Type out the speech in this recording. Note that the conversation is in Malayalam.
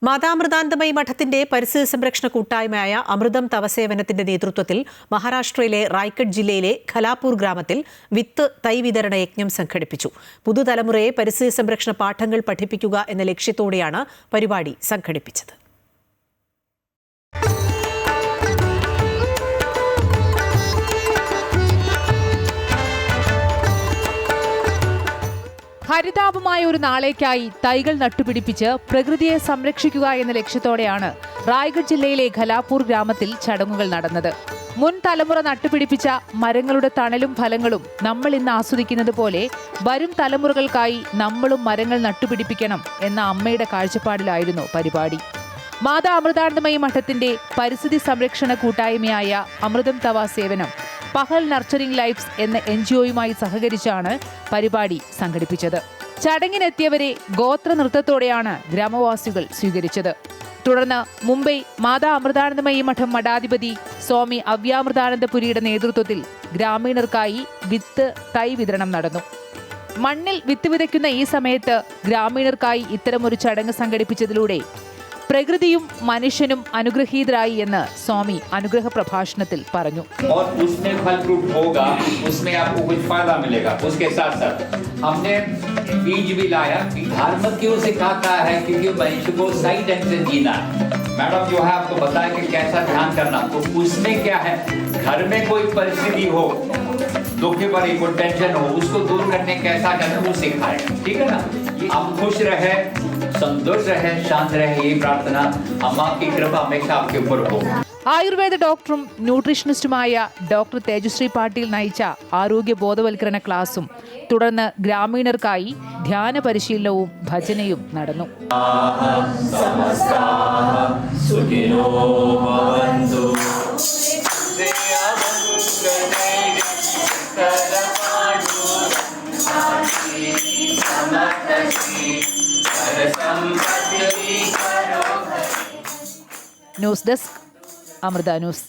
മാതാമൃതാനന്ദമയി മഠത്തിന്റെ പരിസ്ഥിതി സംരക്ഷണ കൂട്ടായ്മയായ അമൃതം തവസേവനത്തിന്റെ നേതൃത്വത്തിൽ മഹാരാഷ്ട്രയിലെ റായ്ഗഡ് ജില്ലയിലെ ഖലാപൂർ ഗ്രാമത്തിൽ വിത്ത് തൈ വിതരണ യജ്ഞം സംഘടിപ്പിച്ചു. പുതുതലമുറയെ പരിസ്ഥിതി സംരക്ഷണ പാഠങ്ങൾ പഠിപ്പിക്കുക എന്ന ലക്ഷ്യത്തോടെയാണ് പരിപാടി സംഘടിപ്പിച്ചത്. ഹരിതാപമായ ഒരു നാളേക്കായി തൈകൾ നട്ടുപിടിപ്പിച്ച് പ്രകൃതിയെ സംരക്ഷിക്കുക എന്ന ലക്ഷ്യത്തോടെയാണ് റായ്ഗഡ് ജില്ലയിലെ ഖലാപൂർ ഗ്രാമത്തിൽ ചടങ്ങുകൾ നടന്നത്. മുൻ തലമുറ നട്ടുപിടിപ്പിച്ച മരങ്ങളുടെ തണലും ഫലങ്ങളും നമ്മൾ ഇന്ന് ആസ്വദിക്കുന്നത് പോലെ വരും തലമുറകൾക്കായി നമ്മളും മരങ്ങൾ നട്ടുപിടിപ്പിക്കണം എന്ന അമ്മയുടെ കാഴ്ചപ്പാടിലായിരുന്നു പരിപാടി. മാതാ അമൃതാനന്ദമയി മഠത്തിന്റെ പരിസ്ഥിതി സംരക്ഷണ കൂട്ടായ്മയായ അമൃതം തവ സേവനം പഹൽ നർച്ചറിംഗ് ലൈഫ്സ് എന്ന NGOയുമായി സഹകരിച്ചാണ് പരിപാടി സംഘടിപ്പിച്ചത്. ചടങ്ങിനെത്തിയവരെ ഗോത്ര നൃത്തത്തോടെയാണ് ഗ്രാമവാസികൾ സ്വീകരിച്ചത്. തുടർന്ന് മുംബൈ മാതാ അമൃതാനന്ദമയി മഠം മഠാധിപതി സ്വാമി അവ്യാമൃതാനന്ദപുരിയുടെ നേതൃത്വത്തിൽ ഗ്രാമീണർക്കായി വിത്ത് തൈ വിതരണം നടന്നു. മണ്ണിൽ വിത്ത് വിതയ്ക്കുന്ന ഈ സമയത്ത് ഗ്രാമീണർക്കായി ഇത്തരമൊരു ചടങ്ങ് സംഘടിപ്പിച്ചതിലൂടെ പ്രകൃതിയും മനുഷ്യനും അനുഗ്രഹീതരായി എന്ന് സ്വാമി അനുഗ്രഹ പ്രഭാഷണത്തിൽ പറഞ്ഞു. मैडम जो है आपको बताया कि कैसा ध्यान करना, तो उसमें क्या है, घर में कोई परिस्थिति हो, दुख भरी कोई टेंशन हो, उसको दूर करने कैसा करना वो सिखाएगा. ठीक है ना. आप खुश रहे, संतोष रहे, शांत रहे, यही प्रार्थना. अम्मा की कृपा हमेशा आपके ऊपर हो. ആയുർവേദ ഡോക്ടറും ന്യൂട്രീഷനിസ്റ്റുമായ ഡോക്ടർ തേജശ്രീ പാട്ടീൽ നയിച്ച ആരോഗ്യ ബോധവൽക്കരണ ക്ലാസും തുടർന്ന് ഗ്രാമീണർക്കായി ധ്യാന പരിശീലനവും ഭജനയും നടന്നു. News desk Amrita news.